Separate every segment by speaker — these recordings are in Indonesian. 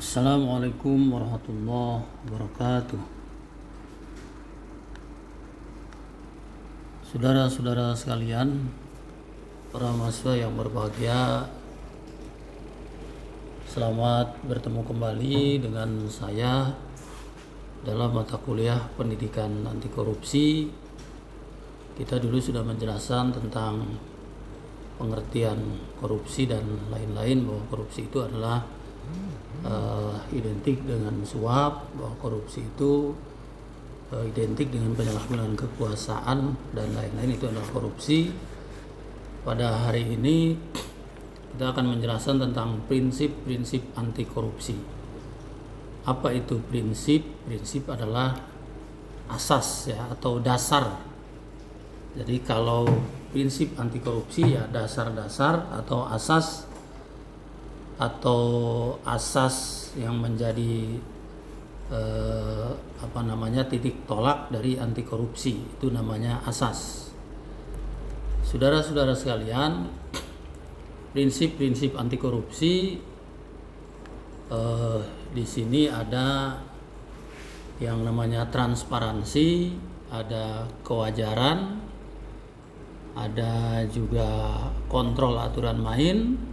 Speaker 1: Assalamualaikum warahmatullahi wabarakatuh. Saudara-saudara sekalian, para mahasiswa yang berbahagia, selamat bertemu kembali dengan saya dalam mata kuliah pendidikan anti korupsi. Kita dulu sudah menjelaskan tentang pengertian korupsi dan lain-lain, bahwa korupsi itu adalah identik dengan suap, bahwa korupsi itu identik dengan penyalahgunaan kekuasaan dan lain-lain, itu adalah korupsi. Pada hari ini kita akan menjelaskan tentang prinsip-prinsip anti korupsi. Apa itu prinsip? Prinsip adalah asas ya, atau dasar. Jadi kalau prinsip anti korupsi ya dasar-dasar atau asas yang menjadi titik tolak dari anti korupsi, itu namanya asas. Saudara-saudara sekalian, prinsip-prinsip anti korupsi di sini ada yang namanya transparansi, ada kewajaran, ada juga kontrol aturan main,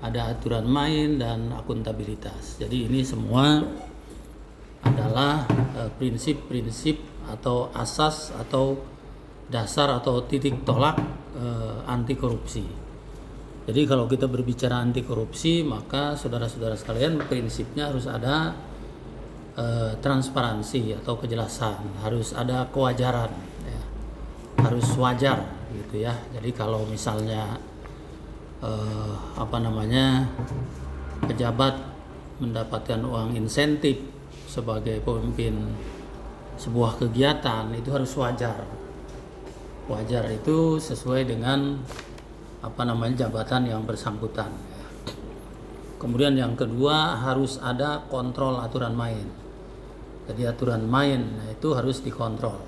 Speaker 1: ada aturan main dan akuntabilitas. Jadi ini semua adalah prinsip-prinsip atau asas atau dasar atau titik tolak anti korupsi. Jadi kalau kita berbicara anti korupsi, maka saudara-saudara sekalian, prinsipnya harus ada transparansi atau kejelasan, harus ada kewajaran ya. Harus wajar gitu ya. Jadi kalau misalnya pejabat mendapatkan uang insentif sebagai pemimpin sebuah kegiatan, itu harus wajar. Wajar itu sesuai dengan jabatan yang bersangkutan. Kemudian yang kedua, harus ada kontrol aturan main. Jadi aturan main itu harus dikontrol.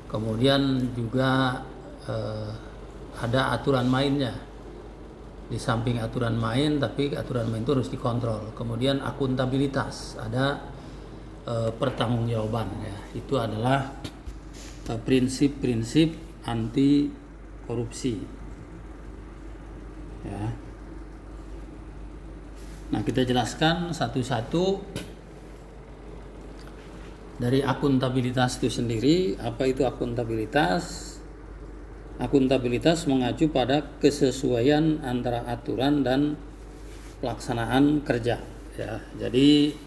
Speaker 1: Kemudian juga ada aturan mainnya. Di samping aturan main, tapi aturan main itu harus dikontrol. Kemudian akuntabilitas, ada pertanggungjawaban ya. Itu adalah prinsip-prinsip anti korupsi ya. Nah, kita jelaskan satu-satu. Dari akuntabilitas itu sendiri, apa itu akuntabilitas? Akuntabilitas mengacu pada kesesuaian antara aturan dan pelaksanaan kerja ya. Jadi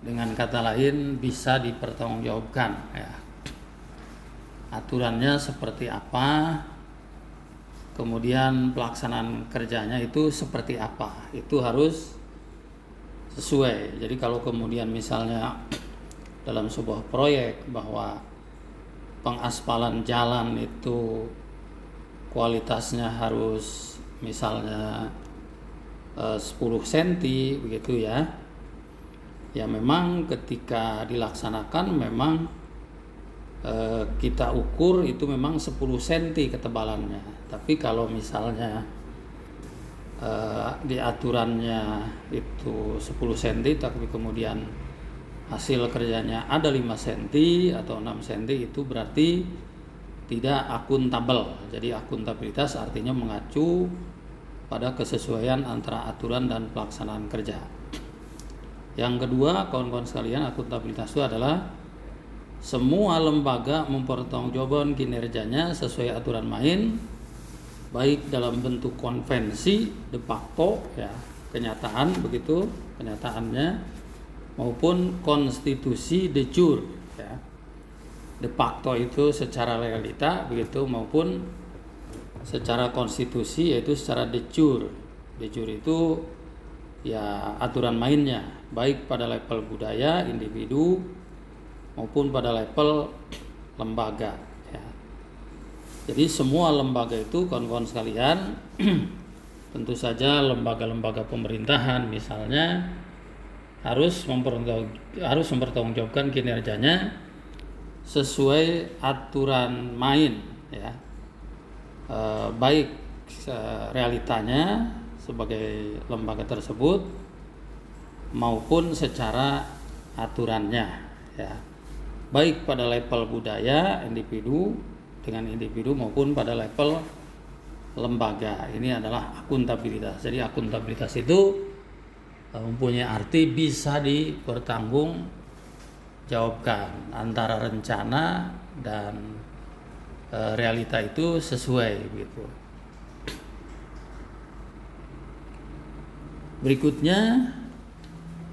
Speaker 1: dengan kata lain bisa dipertanggungjawabkan ya. Aturannya seperti apa, kemudian pelaksanaan kerjanya itu seperti apa, itu harus sesuai. Jadi kalau kemudian misalnya dalam sebuah proyek bahwa pengaspalan jalan itu kualitasnya harus misalnya 10 cm begitu ya. Ya memang ketika dilaksanakan memang kita ukur itu memang 10 cm ketebalannya. Tapi kalau misalnya di aturannya itu 10 cm tapi kemudian hasil kerjanya ada 5 cm atau 6 cm, itu berarti tidak akuntabel. Jadi akuntabilitas artinya mengacu pada kesesuaian antara aturan dan pelaksanaan kerja. Yang kedua, kawan-kawan sekalian, akuntabilitas itu adalah semua lembaga mempertanggungjawabkan kinerjanya sesuai aturan main, baik dalam bentuk konvensi de facto ya, kenyataan begitu kenyataannya, maupun konstitusi de jure ya. De facto itu secara legalita begitu, maupun secara konstitusi yaitu secara de jure. De jure itu ya aturan mainnya, baik pada level budaya individu maupun pada level lembaga ya. Jadi semua lembaga itu, kawan-kawan sekalian, tentu saja lembaga-lembaga pemerintahan misalnya harus mempertanggungjawabkan kinerjanya sesuai aturan main ya. Baik realitanya sebagai lembaga tersebut maupun secara aturannya, ya, baik pada level budaya individu dengan individu maupun pada level lembaga. Ini adalah akuntabilitas. Jadi akuntabilitas itu mempunyai arti bisa dipertanggungjawabkan antara rencana dan realita itu sesuai gitu. Berikutnya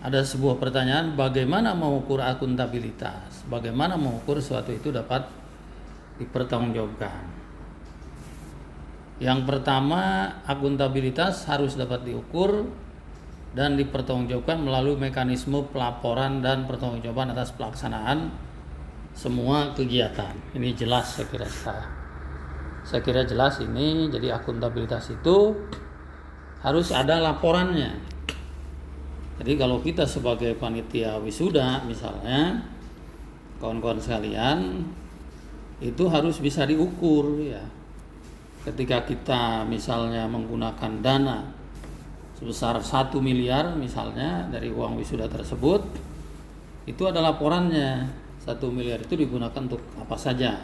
Speaker 1: ada sebuah pertanyaan, bagaimana mengukur akuntabilitas? Bagaimana mengukur suatu itu dapat dipertanggungjawabkan? Yang pertama, akuntabilitas harus dapat diukur dan dipertanggungjawabkan melalui mekanisme pelaporan dan pertanggungjawaban atas pelaksanaan semua kegiatan. Ini jelas saya kira jelas ini. Jadi akuntabilitas itu harus ada laporannya. Jadi kalau kita sebagai panitia wisuda misalnya, kawan-kawan sekalian, itu harus bisa diukur ya. Ketika kita misalnya menggunakan dana sebesar 1 miliar misalnya dari uang wisuda tersebut, itu ada laporannya. 1 miliar itu digunakan untuk apa saja.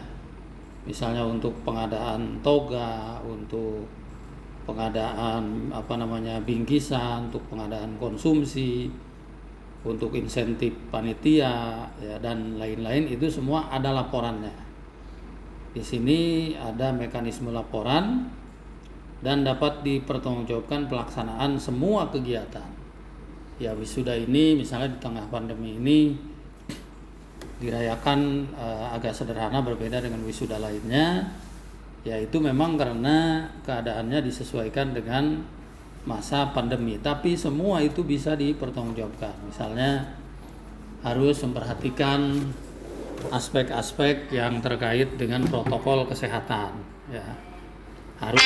Speaker 1: Misalnya untuk pengadaan toga, untuk pengadaan bingkisan, untuk pengadaan konsumsi, untuk insentif panitia ya, dan lain-lain, itu semua ada laporannya. Di sini ada mekanisme laporan dan dapat dipertanggungjawabkan pelaksanaan semua kegiatan. Ya, wisuda ini misalnya di tengah pandemi ini dirayakan agak sederhana, berbeda dengan wisuda lainnya. Ya, itu memang karena keadaannya disesuaikan dengan masa pandemi, tapi semua itu bisa dipertanggungjawabkan. Misalnya harus memperhatikan aspek-aspek yang terkait dengan protokol kesehatan, ya. Harus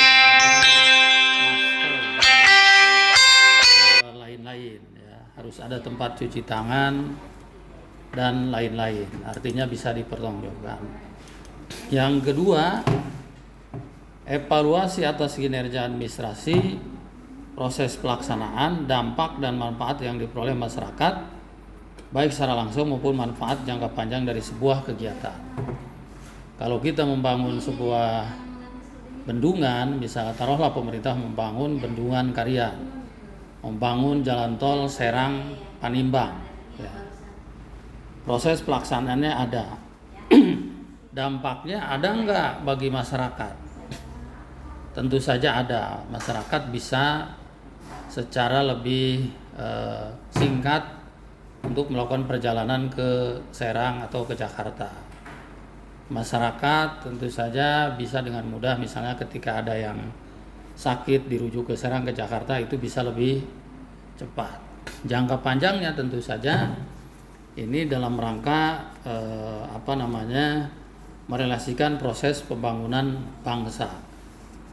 Speaker 1: masker, lain-lain, ya. Harus ada tempat cuci tangan dan lain-lain. Artinya bisa dipertanggungjawabkan. Yang kedua, evaluasi atas kinerja administrasi, proses pelaksanaan, dampak dan manfaat yang diperoleh masyarakat, baik secara langsung maupun manfaat jangka panjang dari sebuah kegiatan. Kalau kita membangun sebuah bendungan, misalnya taruhlah pemerintah membangun bendungan Karian, membangun jalan tol Serang Panimbang, ya. Proses pelaksanaannya ada. Dampaknya ada enggak bagi masyarakat? Tentu saja ada. Masyarakat bisa secara lebih singkat untuk melakukan perjalanan ke Serang atau ke Jakarta. Masyarakat tentu saja bisa dengan mudah, misalnya ketika ada yang sakit dirujuk ke Serang, ke Jakarta, itu bisa lebih cepat. Jangka panjangnya tentu saja ini dalam rangka merelasikan proses pembangunan bangsa.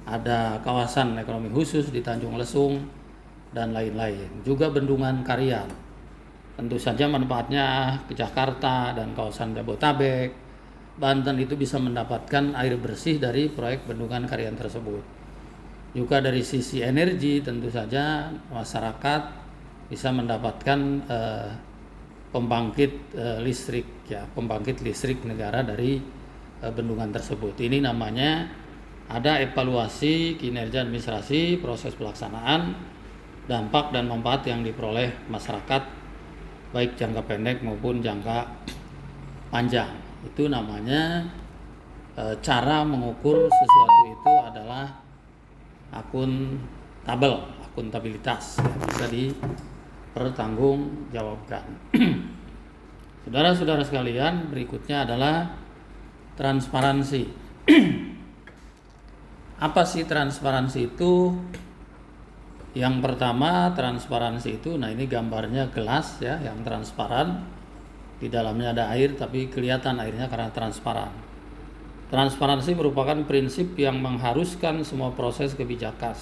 Speaker 1: Ada kawasan ekonomi khusus di Tanjung Lesung dan lain-lain. Juga bendungan Karian. Tentu saja manfaatnya ke Jakarta dan kawasan Jabodetabek, Banten itu bisa mendapatkan air bersih dari proyek bendungan Karian tersebut. Juga dari sisi energi tentu saja masyarakat bisa mendapatkan pembangkit listrik negara dari bendungan tersebut. Ini namanya ada evaluasi kinerja administrasi, proses pelaksanaan, dampak dan manfaat yang diperoleh masyarakat, baik jangka pendek maupun jangka panjang. Itu namanya cara mengukur sesuatu itu adalah akuntabilitas, bisa dipertanggungjawabkan. Saudara-saudara sekalian, berikutnya adalah transparansi. Apa sih transparansi itu? Yang pertama, transparansi itu, nah ini gambarnya gelas ya, yang transparan. Di dalamnya ada air tapi kelihatan airnya karena transparan. Transparansi merupakan prinsip yang mengharuskan semua proses kebijakan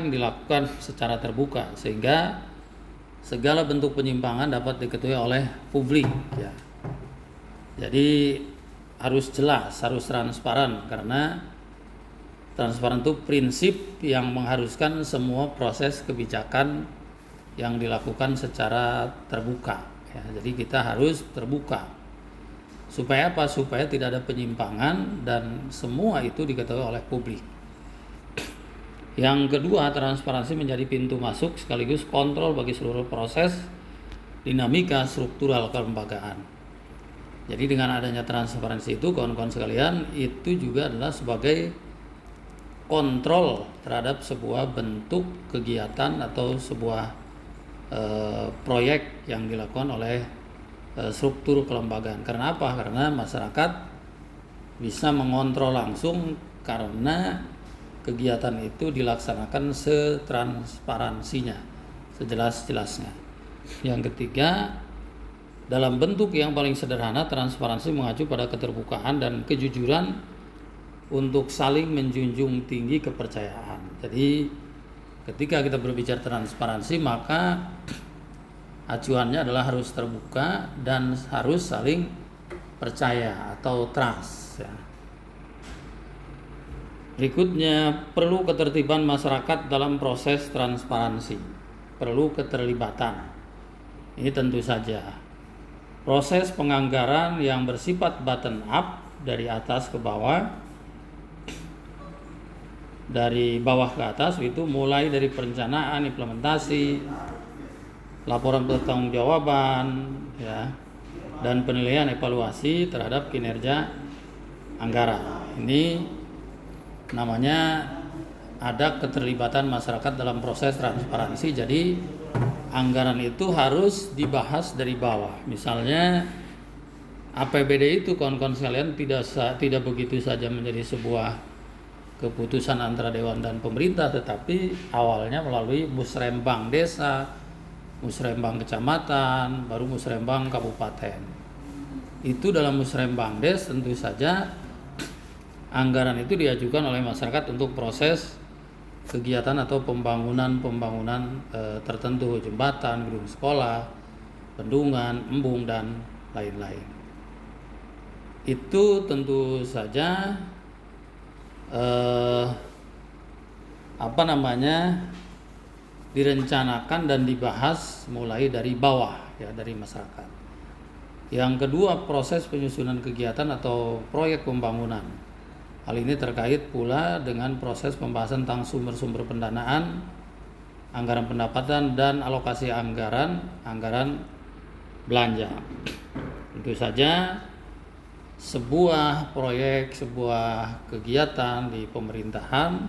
Speaker 1: dilakukan secara terbuka sehingga segala bentuk penyimpangan dapat diketahui oleh publik ya. Jadi harus jelas, harus transparan, karena transparan itu prinsip yang mengharuskan semua proses kebijakan yang dilakukan secara terbuka ya. Jadi kita harus terbuka. Supaya apa? Supaya tidak ada penyimpangan dan semua itu diketahui oleh publik. Yang kedua, transparansi menjadi pintu masuk sekaligus kontrol bagi seluruh proses dinamika struktural kelembagaan. Jadi dengan adanya transparansi itu, kawan-kawan sekalian, itu juga adalah sebagai kontrol terhadap sebuah bentuk kegiatan atau sebuah proyek yang dilakukan oleh struktur kelembagaan. Karena apa? Karena masyarakat bisa mengontrol langsung karena kegiatan itu dilaksanakan setransparansinya, sejelas-jelasnya. Yang ketiga, dalam bentuk yang paling sederhana, transparansi mengacu pada keterbukaan dan kejujuran untuk saling menjunjung tinggi kepercayaan. Jadi ketika kita berbicara transparansi, maka acuannya adalah harus terbuka dan harus saling percaya atau trust ya. Berikutnya, perlu ketertiban masyarakat dalam proses transparansi. Perlu keterlibatan. Ini tentu saja proses penganggaran yang bersifat bottom up, dari atas ke bawah, dari bawah ke atas, itu mulai dari perencanaan, implementasi, laporan pertanggungjawaban ya, dan penilaian evaluasi terhadap kinerja anggaran. Ini namanya ada keterlibatan masyarakat dalam proses transparansi. Jadi anggaran itu harus dibahas dari bawah. Misalnya APBD itu, kawan-kawan sekalian, tidak begitu saja menjadi sebuah keputusan antara dewan dan pemerintah, tetapi awalnya melalui musrembang desa, musrembang kecamatan, baru musrembang kabupaten. Itu dalam musrembang des tentu saja anggaran itu diajukan oleh masyarakat untuk proses kegiatan atau pembangunan tertentu, jembatan, gedung sekolah, bendungan, embung, dan lain-lain. Itu tentu saja direncanakan dan dibahas mulai dari bawah ya, dari masyarakat. Yang kedua, proses penyusunan kegiatan atau proyek pembangunan. Hal ini terkait pula dengan proses pembahasan tentang sumber-sumber pendanaan, anggaran pendapatan, dan alokasi anggaran belanja. Tentu saja sebuah proyek, sebuah kegiatan di pemerintahan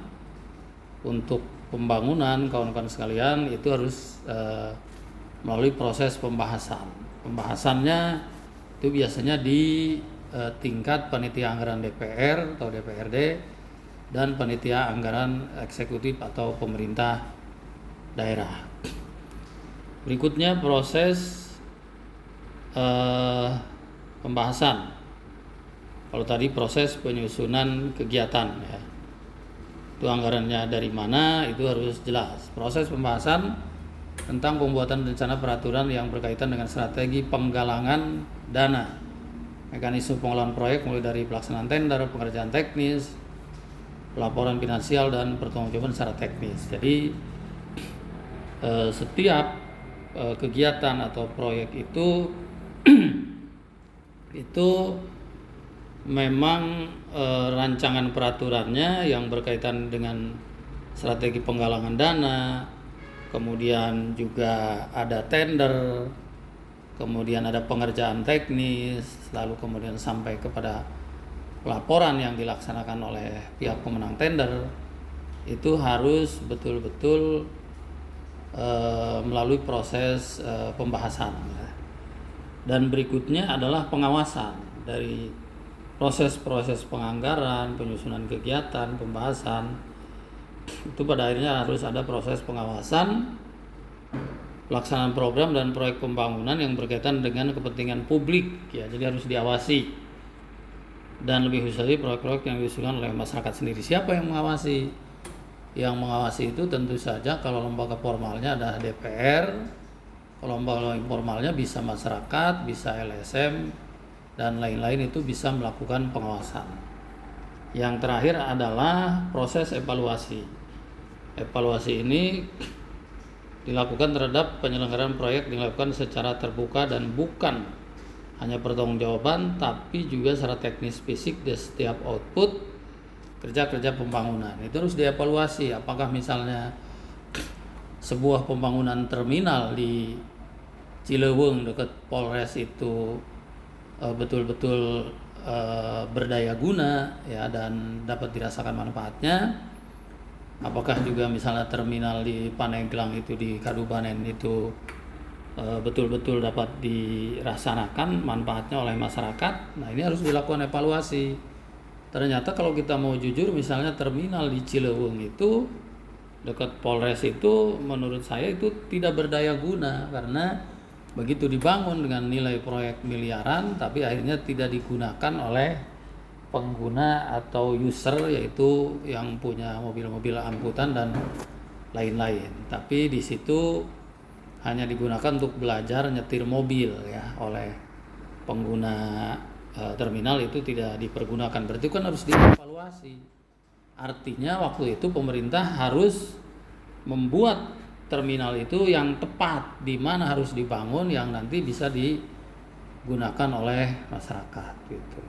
Speaker 1: untuk pembangunan, kawan-kawan sekalian, itu harus melalui proses pembahasan. Pembahasannya itu biasanya di tingkat panitia anggaran DPR atau DPRD dan panitia anggaran eksekutif atau pemerintah daerah. Berikutnya proses pembahasan. Kalau tadi proses penyusunan kegiatan ya, itu anggarannya dari mana, itu harus jelas. Proses pembahasan tentang pembuatan rencana peraturan yang berkaitan dengan strategi penggalangan dana, mekanisme pengelolaan proyek mulai dari pelaksanaan tender, pengerjaan teknis, laporan finansial, dan pertanggungjawaban secara teknis. Jadi setiap kegiatan atau proyek itu itu memang rancangan peraturannya yang berkaitan dengan strategi penggalangan dana, kemudian juga ada tender, kemudian ada pengerjaan teknis, lalu kemudian sampai kepada laporan yang dilaksanakan oleh pihak pemenang tender, itu harus betul-betul melalui proses pembahasan. Dan berikutnya adalah pengawasan dari proses-proses penganggaran, penyusunan kegiatan, pembahasan. Itu pada akhirnya harus ada proses pengawasan pelaksanaan program dan proyek pembangunan yang berkaitan dengan kepentingan publik ya, jadi harus diawasi. Dan lebih khusus lagi proyek-proyek yang diusulkan oleh masyarakat sendiri. Siapa yang mengawasi? Yang mengawasi itu tentu saja kalau lembaga formalnya ada DPR, kalau lembaga informalnya bisa masyarakat, bisa LSM, dan lain-lain, itu bisa melakukan pengawasan. Yang terakhir adalah proses evaluasi. Evaluasi ini dilakukan terhadap penyelenggaraan proyek dilakukan secara terbuka dan bukan hanya pertanggungjawaban tapi juga secara teknis fisik di setiap output kerja-kerja pembangunan. Itu harus dievaluasi apakah misalnya sebuah pembangunan terminal di Cilewung dekat Polres itu betul-betul berdaya guna ya dan dapat dirasakan manfaatnya. Apakah juga misalnya terminal di Paneglang itu di Kadupaten itu betul-betul dapat dirasakan manfaatnya oleh masyarakat. Nah, ini harus dilakukan evaluasi. Ternyata kalau kita mau jujur, misalnya terminal di Cilewung itu dekat Polres itu menurut saya itu tidak berdaya guna karena begitu dibangun dengan nilai proyek miliaran tapi akhirnya tidak digunakan oleh pengguna atau user, yaitu yang punya mobil-mobil angkutan dan lain-lain. Tapi di situ hanya digunakan untuk belajar nyetir mobil ya oleh pengguna terminal, itu tidak dipergunakan. Berarti kan harus dievaluasi. Artinya waktu itu pemerintah harus membuat terminal itu yang tepat di mana harus dibangun yang nanti bisa digunakan oleh masyarakat gitu.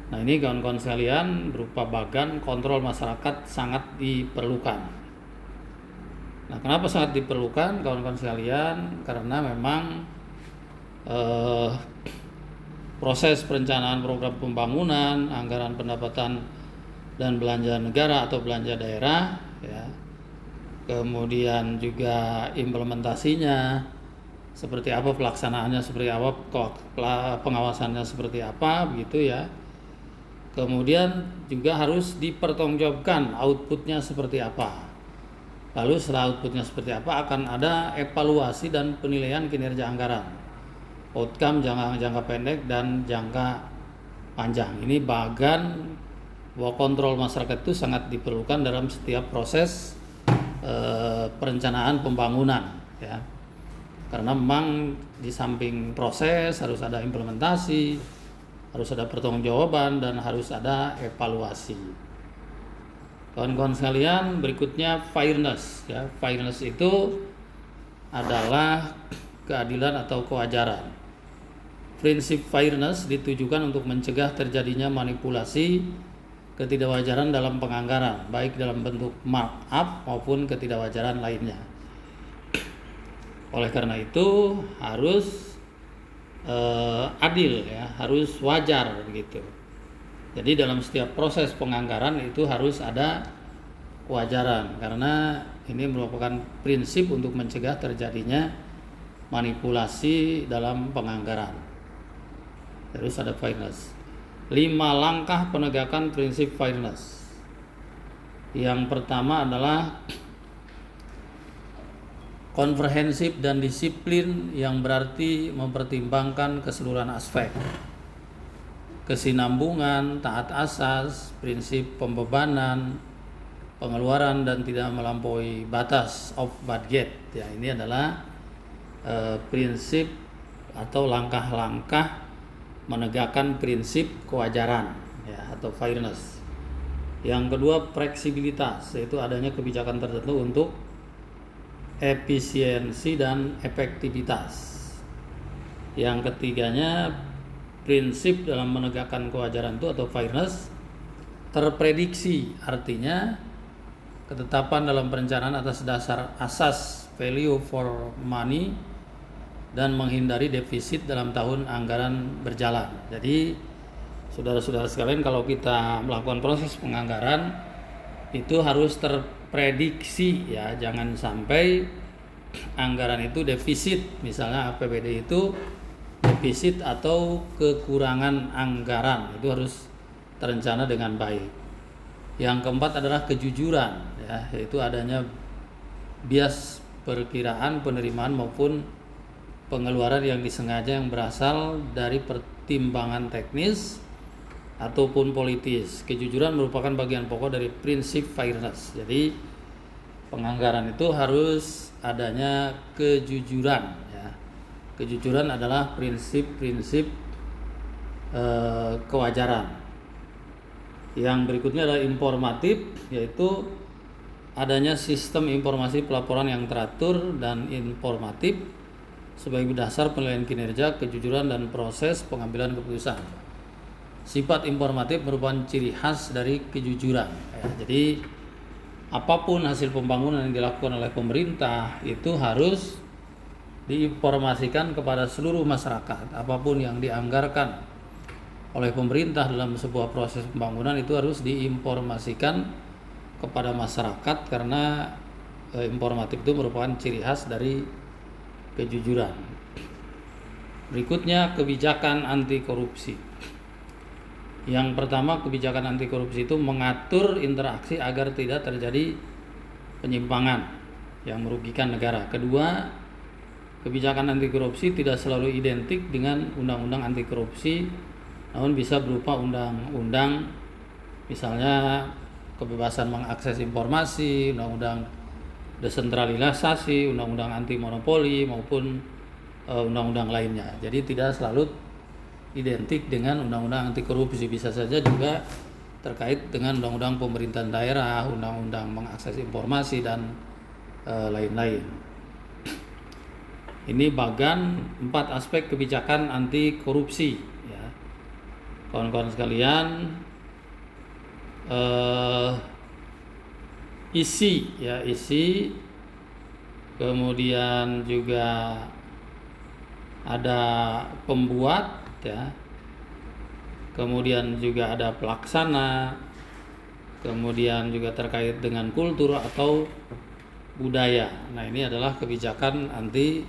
Speaker 1: Nah, ini kawan-kawan sekalian, berupa bagan kontrol masyarakat sangat diperlukan. Nah, kenapa sangat diperlukan kawan-kawan sekalian? Karena memang proses perencanaan program pembangunan, anggaran pendapatan dan belanja negara atau belanja daerah ya. Kemudian juga implementasinya seperti apa, pelaksanaannya seperti apa, pengawasannya seperti apa begitu ya. Kemudian juga harus dipertanggungjawabkan outputnya seperti apa. Lalu setelah outputnya seperti apa akan ada evaluasi dan penilaian kinerja anggaran. Outcome jangka pendek dan jangka panjang. Ini bagan bahwa kontrol masyarakat itu sangat diperlukan dalam setiap proses perencanaan pembangunan ya. Karena memang di samping proses harus ada implementasi, harus ada pertanggungjawaban dan harus ada evaluasi. Kawan-kawan sekalian, berikutnya fairness ya. Fairness itu adalah keadilan atau kewajaran. Prinsip fairness ditujukan untuk mencegah terjadinya manipulasi ketidakwajaran dalam penganggaran, baik dalam bentuk markup maupun ketidakwajaran lainnya. Oleh karena itu harus adil ya, harus wajar begitu. Jadi dalam setiap proses penganggaran itu harus ada kewajaran karena ini merupakan prinsip untuk mencegah terjadinya manipulasi dalam penganggaran. Harus ada fairness. 5 langkah penegakan prinsip fairness. Yang pertama adalah komprehensif dan disiplin yang berarti mempertimbangkan keseluruhan aspek. Kesinambungan, taat asas, prinsip pembebanan, pengeluaran dan tidak melampaui batas of budget. Ya, ini adalah prinsip atau langkah-langkah menegakkan prinsip kewajaran ya, atau fairness. Yang kedua, fleksibilitas, yaitu adanya kebijakan tertentu untuk efisiensi dan efektivitas. Yang ketiganya, prinsip dalam menegakkan kewajaran itu atau fairness terprediksi, artinya ketetapan dalam perencanaan atas dasar asas value for money dan menghindari defisit dalam tahun anggaran berjalan. Jadi saudara-saudara sekalian, kalau kita melakukan proses penganggaran itu harus terprediksi ya, jangan sampai anggaran itu defisit, misalnya APBD itu defisit atau kekurangan anggaran, itu harus terencana dengan baik. Yang keempat adalah kejujuran ya, yaitu adanya bias perkiraan penerimaan maupun pengeluaran yang disengaja yang berasal dari pertimbangan teknis ataupun politis. Kejujuran merupakan bagian pokok dari prinsip fairness. Jadi penganggaran itu harus adanya kejujuran ya. Kejujuran adalah prinsip-prinsip kewajaran. Yang berikutnya adalah informatif, yaitu adanya sistem informasi pelaporan yang teratur dan informatif sebagai dasar penilaian kinerja, kejujuran, dan proses pengambilan keputusan. Sifat informatif merupakan ciri khas dari kejujuran. Jadi apapun hasil pembangunan yang dilakukan oleh pemerintah itu harus diinformasikan kepada seluruh masyarakat. Apapun yang dianggarkan oleh pemerintah dalam sebuah proses pembangunan itu harus diinformasikan kepada masyarakat, karena informatif itu merupakan ciri khas dari kejujuran. Berikutnya, kebijakan anti korupsi. Yang pertama, kebijakan anti korupsi itu mengatur interaksi agar tidak terjadi penyimpangan yang merugikan negara. Kedua, kebijakan anti korupsi tidak selalu identik dengan undang-undang anti korupsi, namun bisa berupa undang-undang, misalnya kebebasan mengakses informasi, undang-undang desentralisasi, undang-undang anti monopoli, maupun undang-undang lainnya. Jadi tidak selalu identik dengan undang-undang anti korupsi, bisa saja juga terkait dengan undang-undang pemerintahan daerah, undang-undang mengakses informasi, dan lain-lain. Ini bagan 4 aspek kebijakan anti korupsi, ya. Kawan-kawan sekalian, isi, kemudian juga ada pembuat, ya, kemudian juga ada pelaksana, kemudian juga terkait dengan kultur atau budaya. Nah, ini adalah kebijakan anti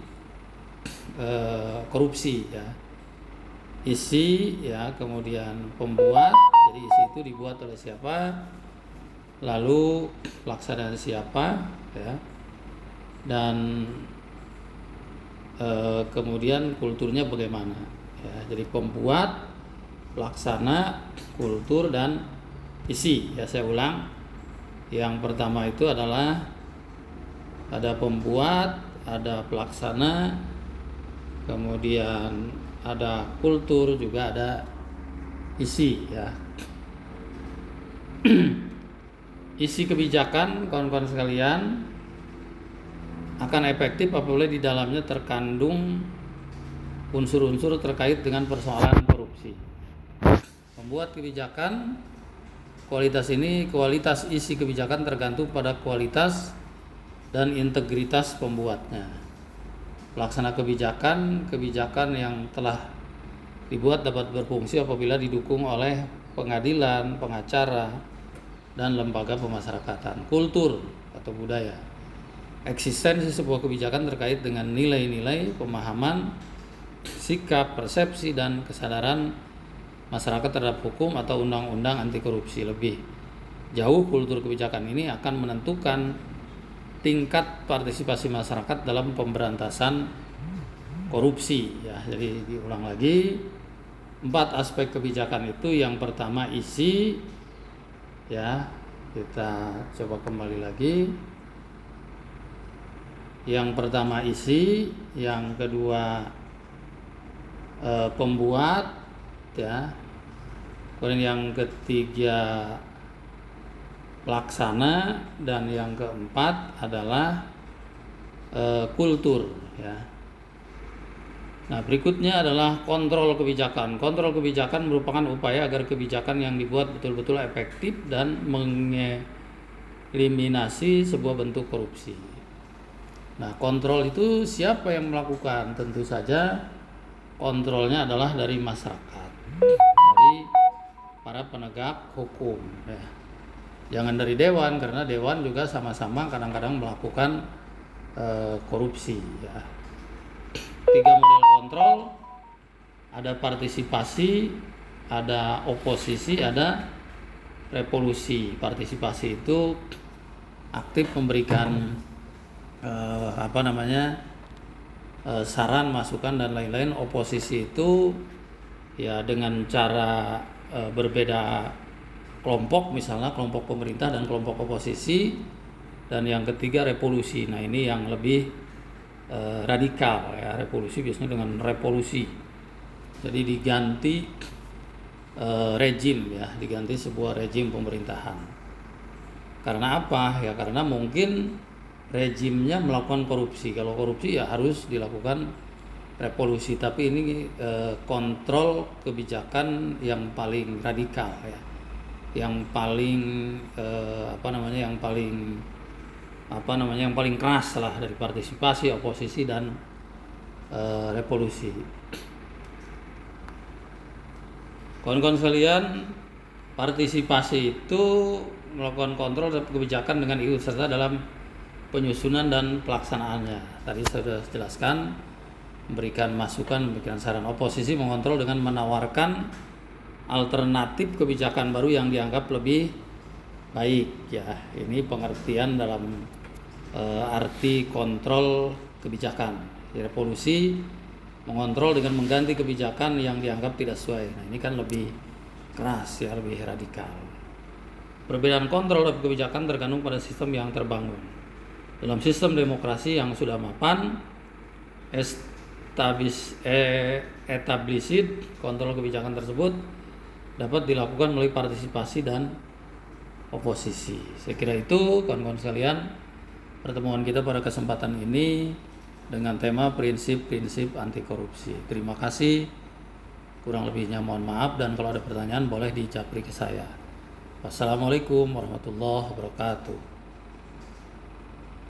Speaker 1: korupsi, ya. Isi, ya, kemudian pembuat, jadi isi itu dibuat oleh siapa, lalu pelaksana siapa, ya, dan kemudian kulturnya bagaimana, ya. Jadi pembuat, pelaksana, kultur, dan isi, ya. Saya ulang, yang pertama itu adalah ada pembuat, ada pelaksana, kemudian ada kultur, juga ada isi, ya. Isi kebijakan, kawan-kawan sekalian, akan efektif apabila di dalamnya terkandung unsur-unsur terkait dengan persoalan korupsi. Membuat kebijakan, kualitas isi kebijakan tergantung pada kualitas dan integritas pembuatnya. Pelaksana kebijakan yang telah dibuat dapat berfungsi apabila didukung oleh pengadilan, pengacara, dan lembaga pemasyarakatan. Kultur atau budaya, eksistensi sebuah kebijakan terkait dengan nilai-nilai, pemahaman, sikap, persepsi, dan kesadaran masyarakat terhadap hukum atau undang-undang anti korupsi. Lebih jauh, kultur kebijakan ini akan menentukan tingkat partisipasi masyarakat dalam pemberantasan korupsi, ya. Jadi diulang lagi, 4 aspek kebijakan itu. Yang pertama isi, ya, kita coba kembali lagi. Yang pertama isi, yang kedua pembuat, ya, kemudian yang ketiga pelaksana, dan yang keempat adalah kultur, ya. Nah, berikutnya adalah kontrol kebijakan. Kontrol kebijakan merupakan upaya agar kebijakan yang dibuat betul-betul efektif dan mengeliminasi sebuah bentuk korupsi. Nah, kontrol itu siapa yang melakukan? Tentu saja kontrolnya adalah dari masyarakat, dari para penegak hukum, ya. Jangan dari dewan, karena dewan juga sama-sama kadang-kadang melakukan korupsi, ya. 3 model kontrol, ada partisipasi, ada oposisi, ada revolusi. Partisipasi itu aktif memberikan saran, masukan, dan lain-lain. Oposisi itu, ya, dengan cara berbeda kelompok, misalnya kelompok pemerintah dan kelompok oposisi. Dan yang ketiga revolusi. Nah, ini yang lebih radikal, ya. Revolusi biasanya dengan revolusi, jadi diganti rejim, ya, diganti sebuah rejim pemerintahan. Karena apa? Ya karena mungkin rejimnya melakukan korupsi. Kalau korupsi ya harus dilakukan revolusi, tapi ini kontrol kebijakan yang paling radikal ya, yang paling yang paling keras lah dari partisipasi, oposisi dan revolusi. Kawan-kawan sekalian, partisipasi itu melakukan kontrol terhadap kebijakan dengan ikut serta dalam penyusunan dan pelaksanaannya. Tadi saya sudah jelaskan, memberikan masukan, memberikan saran. Oposisi mengontrol dengan menawarkan alternatif kebijakan baru yang dianggap lebih baik ya. Ini pengertian dalam arti kontrol kebijakan. Revolusi mengontrol dengan mengganti kebijakan yang dianggap tidak sesuai. Nah, ini kan lebih keras ya, lebih radikal. Perbedaan kontrol dan kebijakan tergantung pada sistem yang terbangun. Dalam sistem demokrasi yang sudah mapan, established, kontrol kebijakan tersebut dapat dilakukan melalui partisipasi dan oposisi. Saya kira itu kawan-kawan sekalian, pertemuan kita pada kesempatan ini dengan tema prinsip-prinsip anti korupsi. Terima kasih. Kurang lebihnya mohon maaf, dan kalau ada pertanyaan boleh dijapri ke saya. Wassalamualaikum warahmatullahi wabarakatuh.